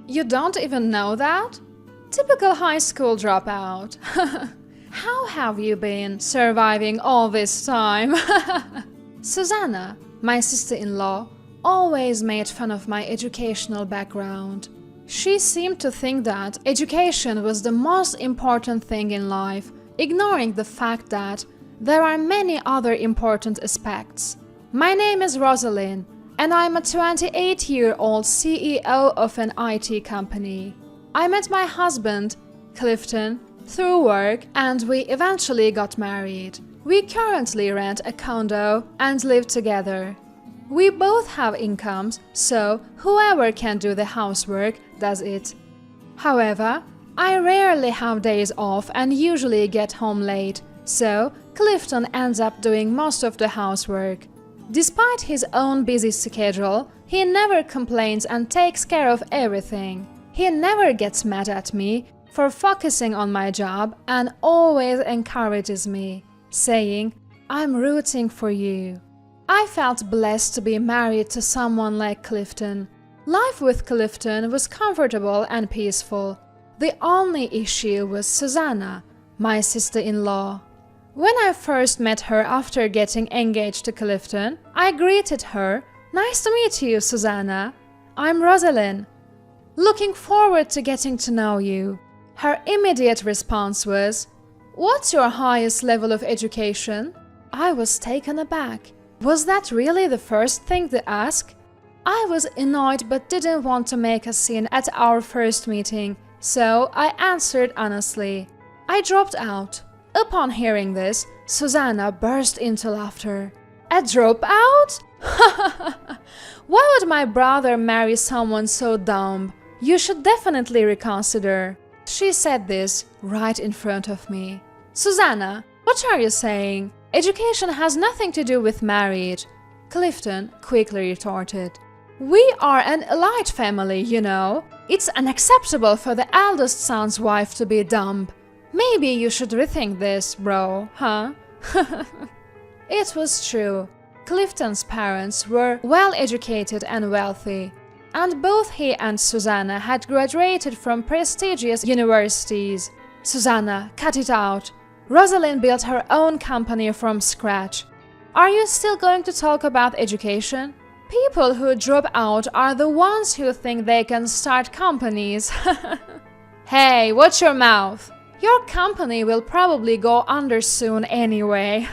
You don't even know that? Typical high school dropout. How have you been surviving all this time? Susanna, my sister-in-law, always made fun of my educational background. She seemed to think that education was the most important thing in life, ignoring the fact that there are many other important aspects. My name is Rosalind, and I'm a 28-year-old CEO of an IT company. I met my husband, Clifton, through work, and we eventually got married. We currently rent a condo and live together. We both have incomes, so whoever can do the housework does it. However, I rarely have days off and usually get home late, so Clifton ends up doing most of the housework. Despite his own busy schedule, he never complains and takes care of everything. He never gets mad at me for focusing on my job and always encourages me, saying, "I'm rooting for you." I felt blessed to be married to someone like Clifton. Life with Clifton was comfortable and peaceful. The only issue was Susanna, my sister-in-law. When I first met her after getting engaged to Clifton, I greeted her, "Nice to meet you, Susanna. I'm Rosalind. Looking forward to getting to know you." Her immediate response was, "What's your highest level of education?" I was taken aback. Was that really the first thing to ask? I was annoyed but didn't want to make a scene at our first meeting, so I answered honestly. I dropped out. Upon hearing this, Susanna burst into laughter. A dropout? Why would my brother marry someone so dumb? You should definitely reconsider. She said this right in front of me. Susanna, what are you saying? Education has nothing to do with marriage. Clifton quickly retorted. We are an elite family, you know. It's unacceptable for the eldest son's wife to be dumb. Maybe you should rethink this, bro, huh? It was true. Clifton's parents were well-educated and wealthy, and both he and Susanna had graduated from prestigious universities. Susanna, cut it out. Rosalind built her own company from scratch. Are you still going to talk about education? People who drop out are the ones who think they can start companies. Hey, watch your mouth! Your company will probably go under soon anyway.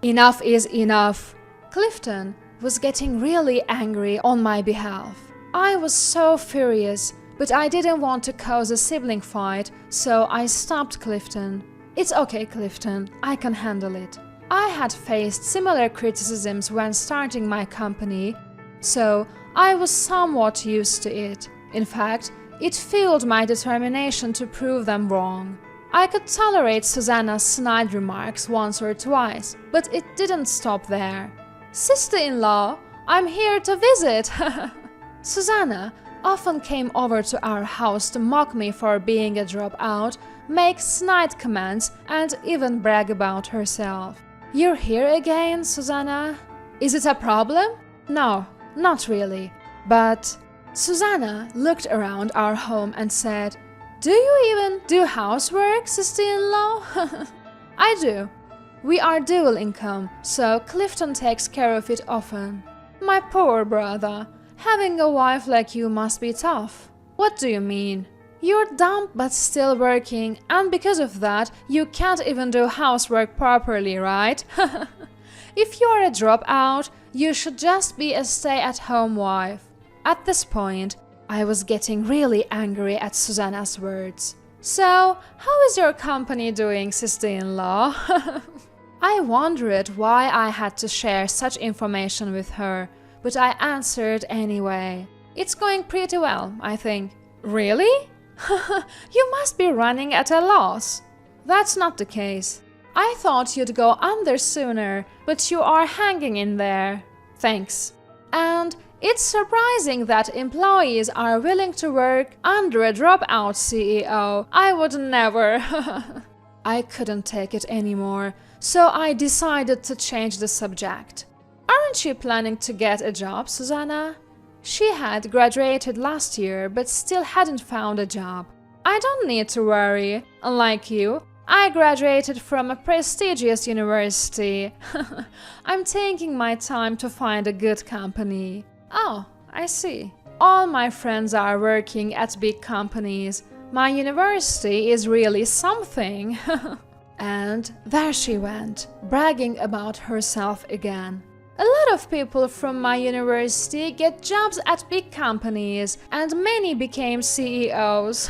Enough is enough. Clifton was getting really angry on my behalf. I was so furious, but I didn't want to cause a sibling fight, so I stopped Clifton. It's okay, Clifton, I can handle it. I had faced similar criticisms when starting my company, so I was somewhat used to it. In fact, it fueled my determination to prove them wrong. I could tolerate Susanna's snide remarks once or twice, but it didn't stop there. Sister-in-law, I'm here to visit! Susanna often came over to our house to mock me for being a dropout, make snide comments, and even brag about herself. You're here again, Susanna? Is it a problem? No, not really. But Susanna looked around our home and said, "Do you even do housework, sister-in-law?" I do. We are dual income, so Clifton takes care of it often. My poor brother, having a wife like you must be tough. What do you mean? You're dumb but still working, and because of that, you can't even do housework properly, right? If you're a dropout, you should just be a stay-at-home wife. At this point, I was getting really angry at Susanna's words. So, how is your company doing, sister-in-law? I wondered why I had to share such information with her, but I answered anyway. It's going pretty well, I think. Really? You must be running at a loss. That's not the case. I thought you'd go under sooner, but you are hanging in there. Thanks. And it's surprising that employees are willing to work under a dropout CEO. I would never. I couldn't take it anymore, so I decided to change the subject. Aren't you planning to get a job, Susanna? She had graduated last year but still hadn't found a job. I don't need to worry. Unlike you, I graduated from a prestigious university. I'm taking my time to find a good company. Oh, I see. All my friends are working at big companies. My university is really something. And there she went, bragging about herself again. A lot of people from my university get jobs at big companies, and many became CEOs.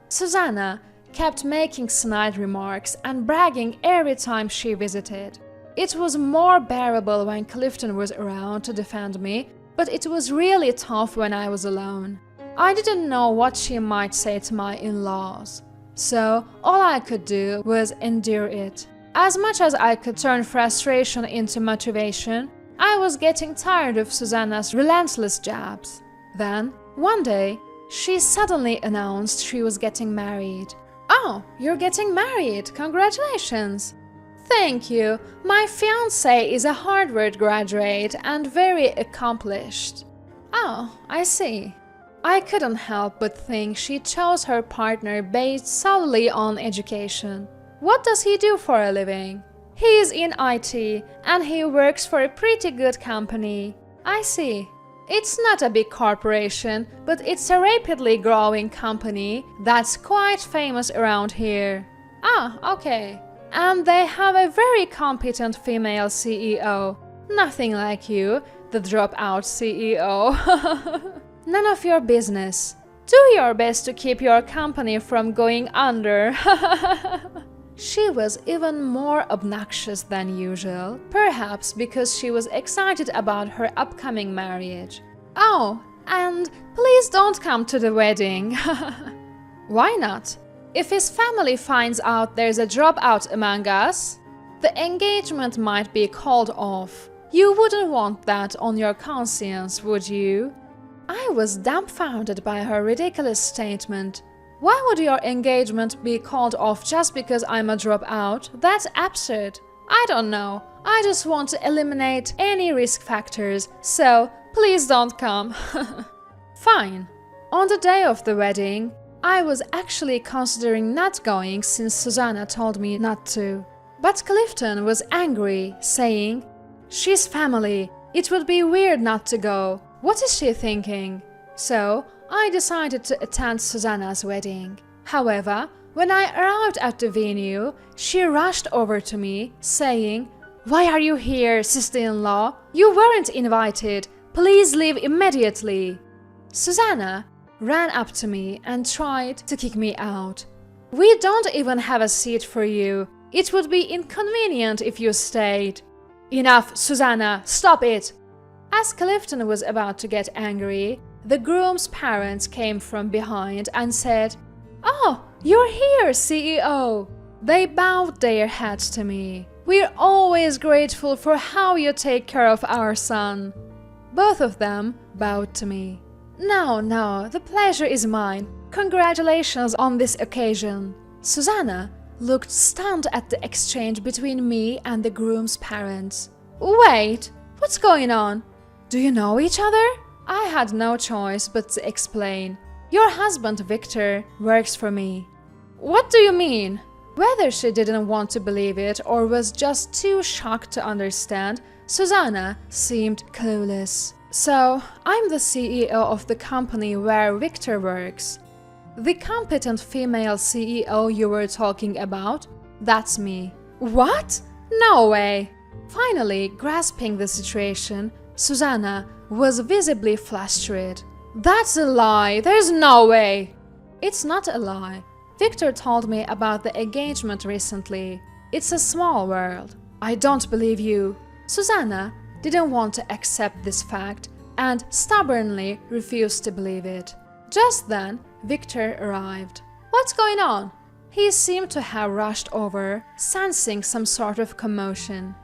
Susanna kept making snide remarks and bragging every time she visited. It was more bearable when Clifton was around to defend me, but it was really tough when I was alone. I didn't know what she might say to my in-laws, so all I could do was endure it. As much as I could turn frustration into motivation, I was getting tired of Susanna's relentless jabs. Then, one day, she suddenly announced she was getting married. "Oh, you're getting married! Congratulations!" "Thank you. My fiancé is a Harvard graduate and very accomplished." "Oh, I see." I couldn't help but think she chose her partner based solely on education. What does he do for a living? He is in IT and he works for a pretty good company. I see. It's not a big corporation, but it's a rapidly growing company that's quite famous around here. Ah, okay. And they have a very competent female CEO. Nothing like you, the dropout CEO. None of your business. Do your best to keep your company from going under. She was even more obnoxious than usual, perhaps because she was excited about her upcoming marriage. "Oh, and please don't come to the wedding." "Why not? If his family finds out there's a dropout among us, the engagement might be called off. You wouldn't want that on your conscience, would you?" I was dumbfounded by her ridiculous statement. Why would your engagement be called off just because I'm a dropout? That's absurd. I don't know. I just want to eliminate any risk factors, so please don't come. Fine. On the day of the wedding, I was actually considering not going since Susanna told me not to. But Clifton was angry, saying, "She's family. It would be weird not to go. What is she thinking?" So I decided to attend Susanna's wedding. However, when I arrived at the venue, she rushed over to me, saying, "Why are you here, sister-in-law? You weren't invited. Please leave immediately." Susanna ran up to me and tried to kick me out. "We don't even have a seat for you. It would be inconvenient if you stayed." "Enough, Susanna, stop it!" As Clifton was about to get angry, the groom's parents came from behind and said, "Oh, you're here, CEO." They bowed their heads to me. "We're always grateful for how you take care of our son." Both of them bowed to me. No, the pleasure is mine. Congratulations on this occasion." Susanna looked stunned at the exchange between me and the groom's parents. "Wait, what's going on? Do you know each other?" I had no choice but to explain. "Your husband, Victor, works for me." "What do you mean?" Whether she didn't want to believe it or was just too shocked to understand, Susanna seemed clueless. "So, I'm the CEO of the company where Victor works." "The competent female CEO you were talking about? That's me." "What? No way!" Finally, grasping the situation, Susanna was visibly flustered. "That's a lie! There's no way!" "It's not a lie. Victor told me about the engagement recently. It's a small world." "I don't believe you." Susanna didn't want to accept this fact and stubbornly refused to believe it. Just then, Victor arrived. "What's going on?" He seemed to have rushed over, sensing some sort of commotion.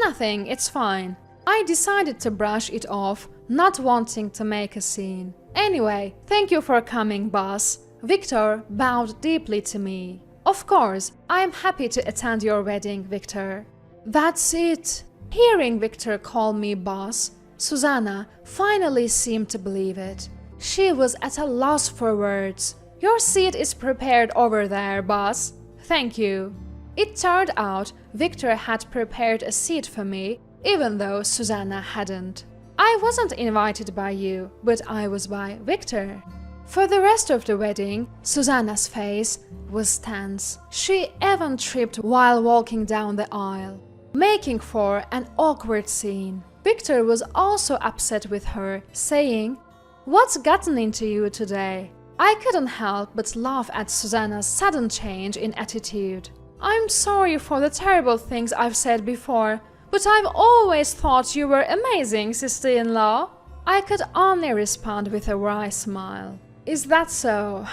"Nothing, it's fine." I decided to brush it off, not wanting to make a scene. "Anyway, thank you for coming, boss." Victor bowed deeply to me. "Of course, I am happy to attend your wedding, Victor." "That's it." Hearing Victor call me boss, Susanna finally seemed to believe it. She was at a loss for words. "Your seat is prepared over there, boss." "Thank you." It turned out Victor had prepared a seat for me, even though Susanna hadn't. I wasn't invited by you, but I was by Victor. For the rest of the wedding, Susanna's face was tense. She even tripped while walking down the aisle, making for an awkward scene. Victor was also upset with her, saying, "What's gotten into you today?" I couldn't help but laugh at Susanna's sudden change in attitude. "I'm sorry for the terrible things I've said before, but I've always thought you were amazing, sister-in-law." I could only respond with a wry smile. "Is that so?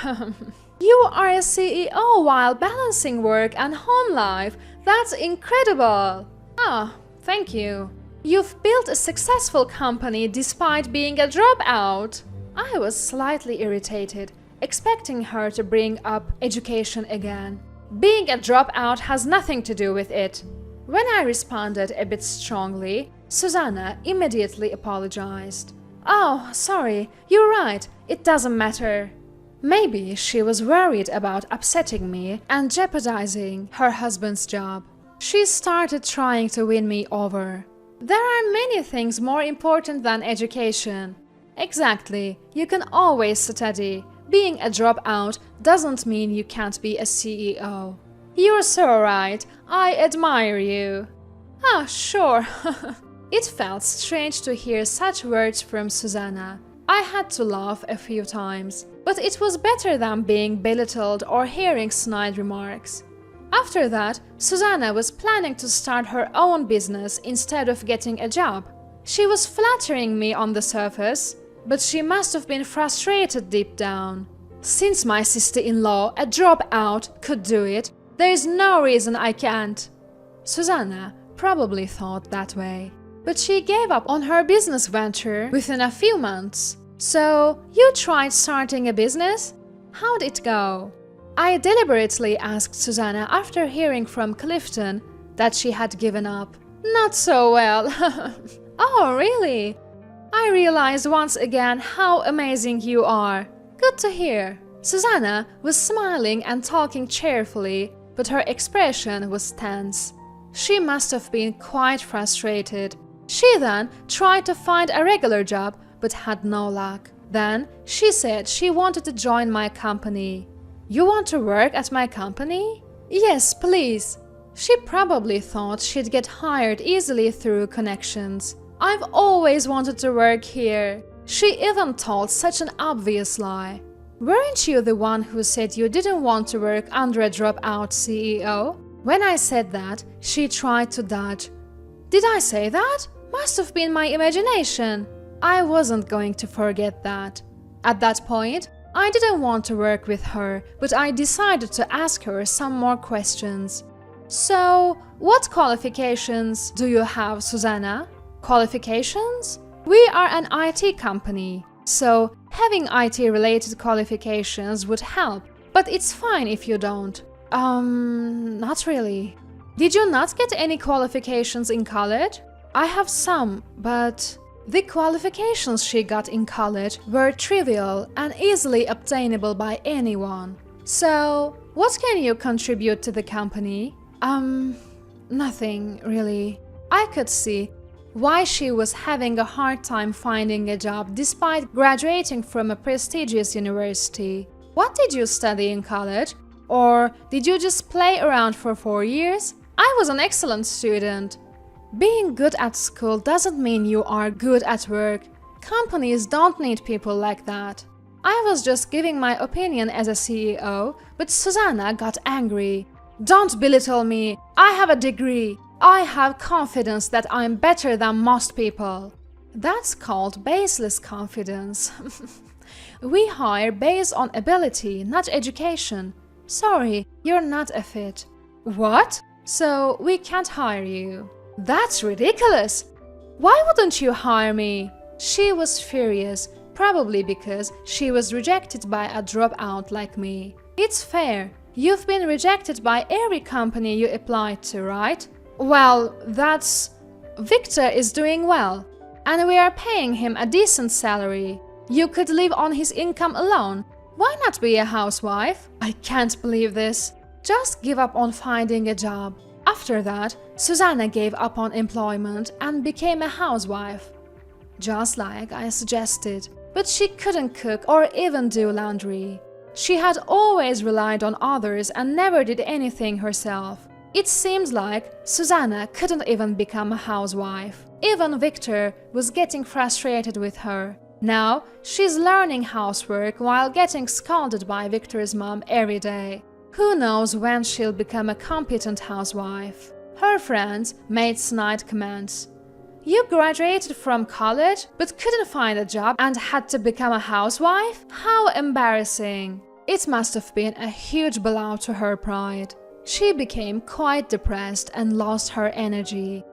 You are a CEO while balancing work and home life. That's incredible." "Ah, thank you. You've built a successful company despite being a dropout." I was slightly irritated, expecting her to bring up education again. "Being a dropout has nothing to do with it." When I responded a bit strongly, Susanna immediately apologized. "Oh, sorry, you're right, it doesn't matter." Maybe she was worried about upsetting me and jeopardizing her husband's job. She started trying to win me over. "There are many things more important than education." "Exactly, you can always study. Being a dropout doesn't mean you can't be a CEO." "You're so right, I admire you." "Ah, sure." It felt strange to hear such words from Susanna. I had to laugh a few times, but it was better than being belittled or hearing snide remarks. After that, Susanna was planning to start her own business instead of getting a job. She was flattering me on the surface, but she must have been frustrated deep down. Since my sister-in-law, a dropout, could do it, there is no reason I can't. Susanna probably thought that way. But she gave up on her business venture within a few months. "So, you tried starting a business? How'd it go?" I deliberately asked Susanna after hearing from Clifton that she had given up. "Not so well." "Oh, really? I realized once again how amazing you are." "Good to hear." Susanna was smiling and talking cheerfully, but her expression was tense. She must have been quite frustrated. She then tried to find a regular job, but had no luck. Then she said she wanted to join my company. "You want to work at my company?" "Yes, please." She probably thought she'd get hired easily through connections. "I've always wanted to work here." She even told such an obvious lie. "Weren't you the one who said you didn't want to work under a dropout CEO?" When I said that, she tried to dodge. "Did I say that? Must have been my imagination." I wasn't going to forget that. At that point, I didn't want to work with her, but I decided to ask her some more questions. "So, what qualifications do you have, Susanna?" "Qualifications? We are an IT company, so having IT-related qualifications would help, but it's fine if you don't." Not really." "Did you not get any qualifications in college?" "I have some, but..." The qualifications she got in college were trivial and easily obtainable by anyone. "So, what can you contribute to the company?" Nothing, really." I could see why she was having a hard time finding a job despite graduating from a prestigious university. "What did you study in college? Or did you just play around for 4 years?" "I was an excellent student." Being good at school doesn't mean you are good at work. Companies don't need people like that. I was just giving my opinion as a CEO, but Susanna got angry. "Don't belittle me. I have a degree. I have confidence that I'm better than most people." That's called baseless confidence. We hire based on ability, not education. "Sorry, you're not a fit." "What? So we can't hire you?" "That's ridiculous! Why wouldn't you hire me?" She was furious, probably because she was rejected by a dropout like me. "It's fair. You've been rejected by every company you applied to, right?" "Well, that's... Victor is doing well. and we are paying him a decent salary. You could live on his income alone. Why not be a housewife? I can't believe this. Just give up on finding a job. After that, Susanna gave up on employment and became a housewife. Just like I suggested. But she couldn't cook or even do laundry. She had always relied on others and never did anything herself. It seems like Susanna couldn't even become a housewife. Even Victor was getting frustrated with her. Now, she's learning housework while getting scolded by Victor's mom every day. Who knows when she'll become a competent housewife? Her friends made snide comments. You graduated from college but couldn't find a job and had to become a housewife? How embarrassing! It must have been a huge blow to her pride. She became quite depressed and lost her energy.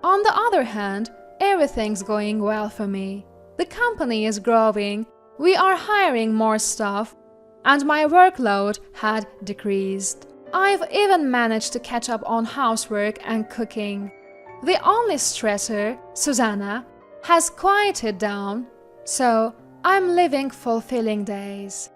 On the other hand, everything's going well for me. The company is growing, we are hiring more staff, and my workload had decreased. I've even managed to catch up on housework and cooking. The only stressor, Susanna, has quieted down, so I'm living fulfilling days.